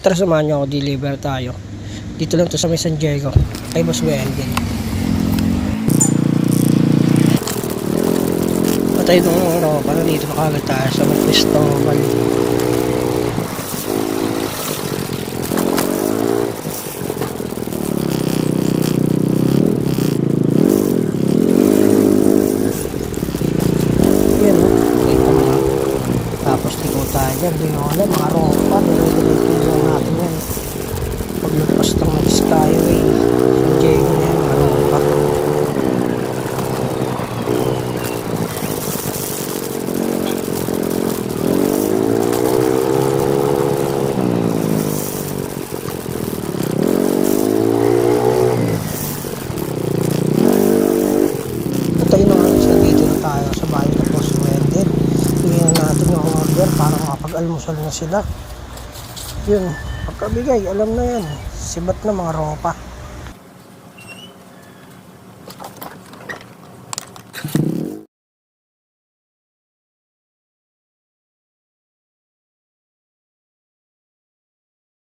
Tara, samahan nyo ako, deliver tayo. Dito lang to sa may San Diego, kay Boss Wendell. Patay itong para dito makagad tayo sa may Cristobal. Yan o, kita mo na. Tapos liko tayo dyan, binola, mga ropa, nililito natin yan. Paglupas ng Skyway, San Diego na yan, mga ropa. Tayo na nga sa dito na tayo sa bahay ng Boss Wendell. Tingnan natin yung order para makapag-almusal na sila. Yun, pagkabigay, alam na yan. Sibat na mga ropa.